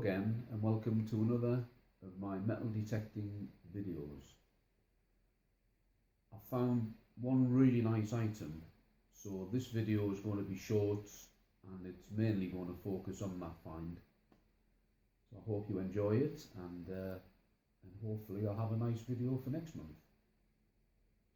again and welcome to another of my metal detecting videos. I found one really nice item, so this video is going to be short and it's mainly going to focus on that find. So I hope you enjoy it and hopefully I'll have a nice video for next month.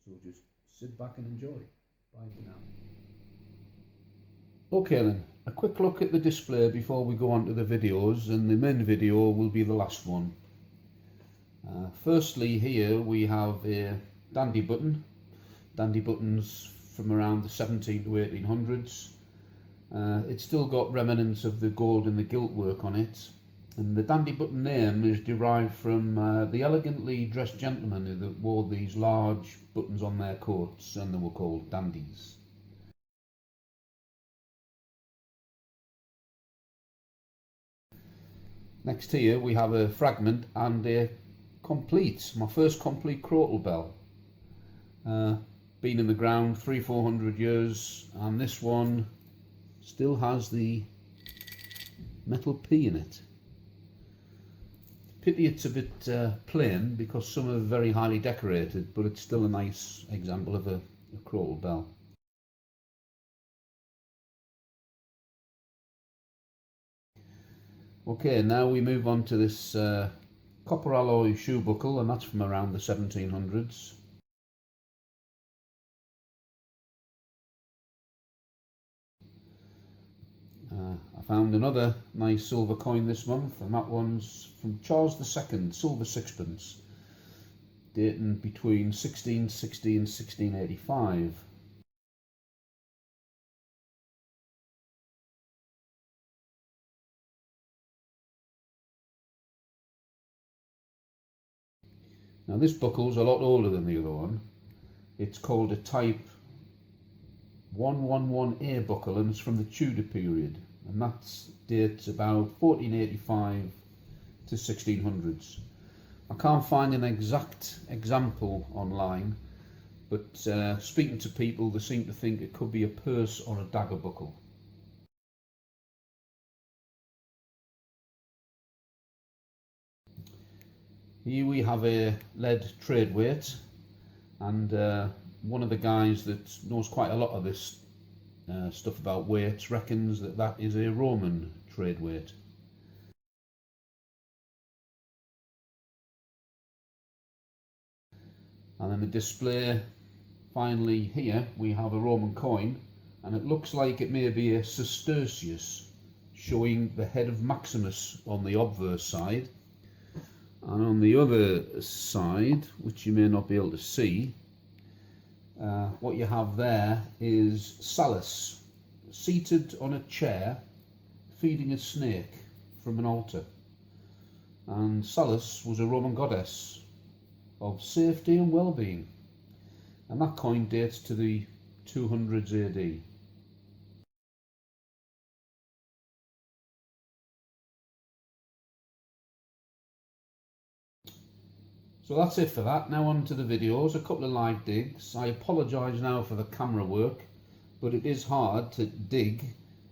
So just sit back and enjoy. Bye for now. Okay then, a quick look at the display before we go on to the videos, and the main video will be the last one. Firstly, here we have a dandy button. Dandy buttons from around the 17 to 1800s. It's still got remnants of the gold and the gilt work on it, and the dandy button name is derived from the elegantly dressed gentlemen that wore these large buttons on their coats, and they were called dandies. Next here we have a fragment and a my first complete crotal bell. Been in the ground 300-400 years, and this one still has the metal P in it. Pity it's a bit plain because some are very highly decorated, but it's still a nice example of a crotal bell. Okay, now we move on to this copper alloy shoe buckle, and that's from around the 1700s. I found another nice silver coin this month, and that one's from Charles II, silver sixpence, dating between 1660 and 1685. Now this buckle's a lot older than the other one. It's called a type 111A buckle, and it's from the Tudor period, and that dates about 1485 to 1600s. I can't find an exact example online, but speaking to people, they seem to think it could be a purse or a dagger buckle. Here we have a lead trade weight, and one of the guys that knows quite a lot of this stuff about weights reckons that that is a Roman trade weight. And then the display, finally here we have a Roman coin, and it looks like it may be a sestertius, showing the head of Maximus on the obverse side. And on the other side, which you may not be able to see, what you have there is Salus, seated on a chair, feeding a snake from an altar. And Salus was a Roman goddess of safety and well-being, and that coin dates to the 200s AD. So that's it for that. Now on to the videos, a couple of live digs. I apologise now for the camera work, but it is hard to dig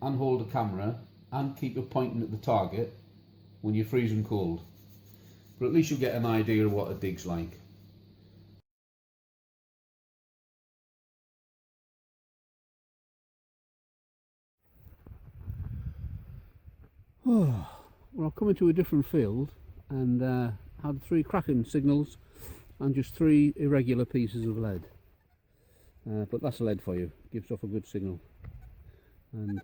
and hold a camera and keep it pointing at the target when you're freezing cold. But at least you'll get an idea of what a dig's like. Well, I've come into a different field and had 3 cracking signals and just 3 irregular pieces of lead, but that's lead for you, gives off a good signal. And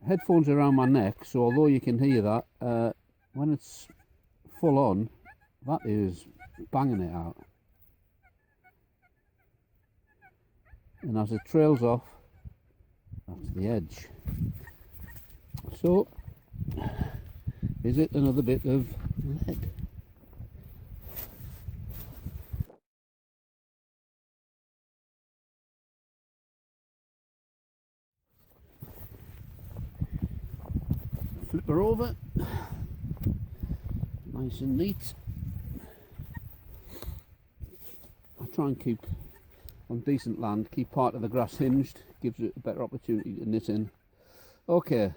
headphones around my neck, so although you can hear that, when it's full on, that is banging it out, and as it trails off, that's the edge. So, is it another bit of lead? Flip her over, nice and neat. I'll try and keep on decent land, keep part of the grass hinged, gives it a better opportunity to knit in. Okay,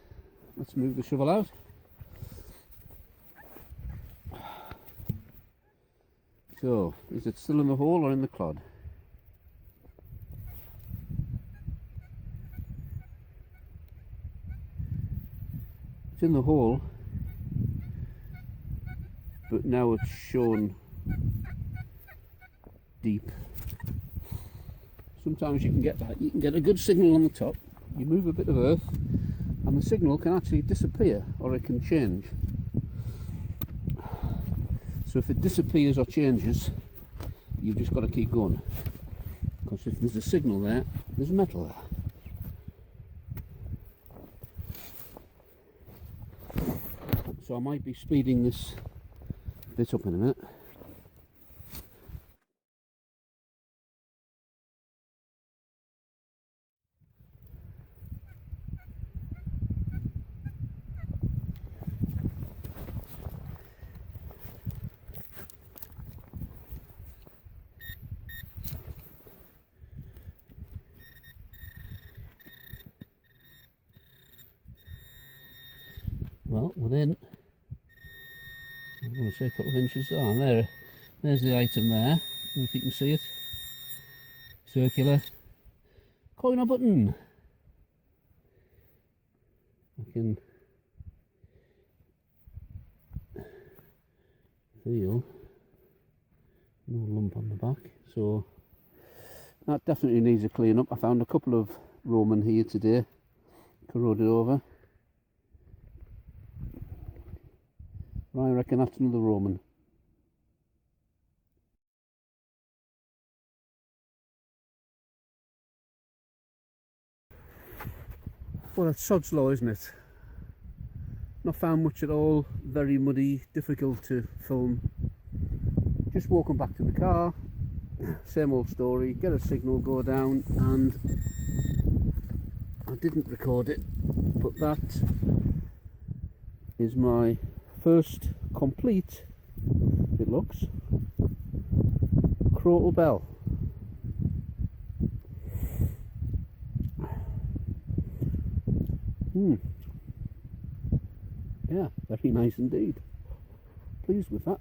let's move the shovel out. So, is it still in the hole or in the clod? It's in the hole, but now it's shown deep. Sometimes you can get that. You can get a good signal on the top, you move a bit of earth, and the signal can actually disappear, or it can change. So if it disappears or changes, you've just got to keep going, because if there's a signal there, there's metal there. So I might be speeding this bit up in a minute. Well, within, I'm going to say a couple of inches. Oh, there's the item there. I don't know if you can see it. Circular coin or button. I can feel no lump on the back, so that definitely needs a clean up. I found a couple of Roman here today, corroded over. I reckon that's another Roman. Well, it's sod's law, isn't it? Not found much at all, very muddy, difficult to film. Just walking back to the car, same old story, get a signal, go down, and I didn't record it, but that is my first complete, it looks, crotal bell. Yeah, very nice indeed. Pleased with that.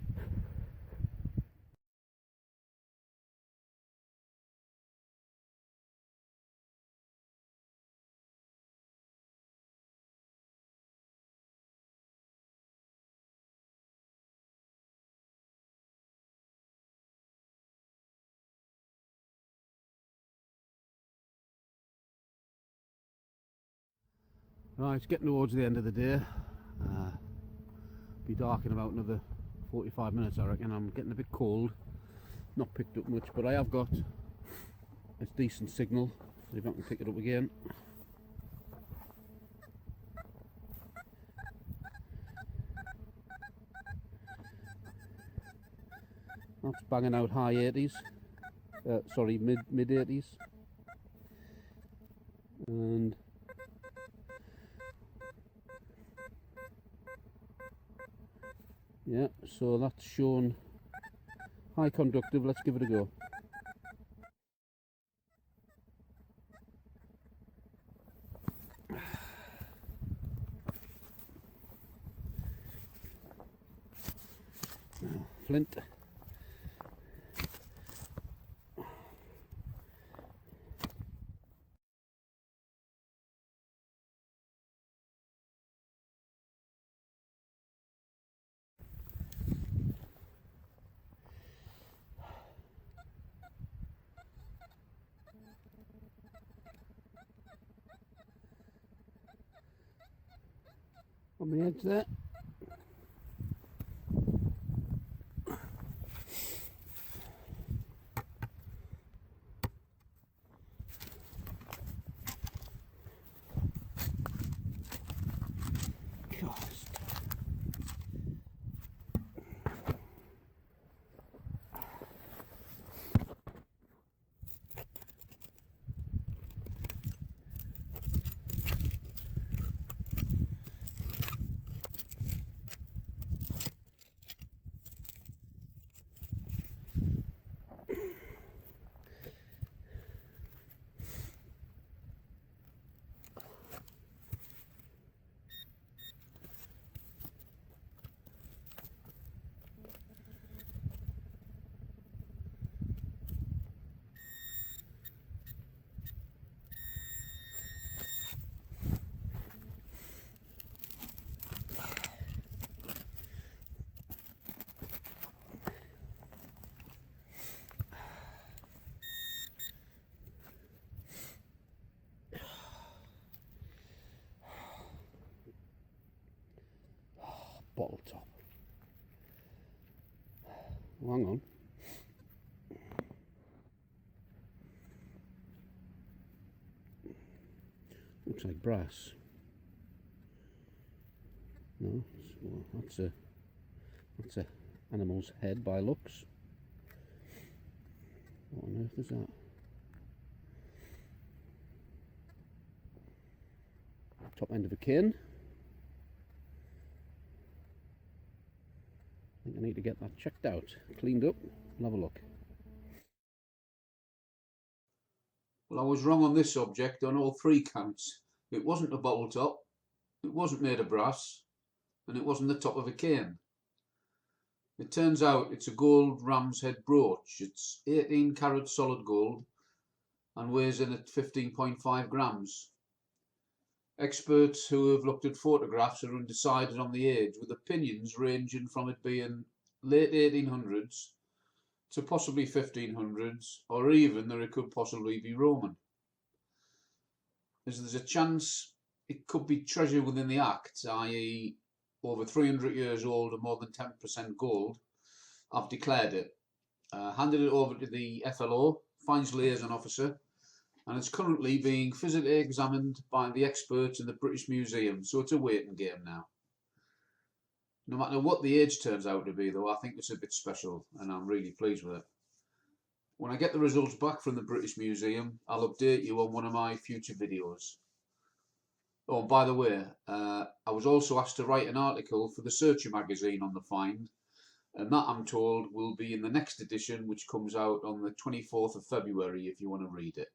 Right, it's getting towards the end of the day. Be dark in about another 45 minutes, I reckon. I'm getting a bit cold. Not picked up much, but I have got a decent signal. See if I can pick it up again. That's banging out high 80s. Sorry, mid 80s. And yeah, so that's shown high conductive. Let's give it a go. Now, flint. On the edge there. bottle top. Well, hang on. Looks like brass. No, well, that's a animal's head by looks. What on earth is that? Top end of a cane. I think I need to get that checked out, cleaned up, and have a look. Well, I was wrong on this object on all three counts. It wasn't a bottle top, it wasn't made of brass, and it wasn't the top of a cane. It turns out it's a gold ram's head brooch. It's 18 carat solid gold and weighs in at 15.5 grams. Experts who have looked at photographs are undecided on the age, with opinions ranging from it being late 1800s to possibly 1500s, or even that it could possibly be Roman. As there's a chance it could be treasure within the act, i.e. over 300 years old and more than 10% gold. I've declared it, handed it over to the FLO, Fines Liaison Officer, and it's currently being physically examined by the experts in the British Museum, so it's a waiting game now. No matter what the age turns out to be, though, I think it's a bit special, and I'm really pleased with it. When I get the results back from the British Museum, I'll update you on one of my future videos. Oh, by the way, I was also asked to write an article for the Searcher magazine on the find, and that, I'm told, will be in the next edition, which comes out on the 24th of February if you want to read it.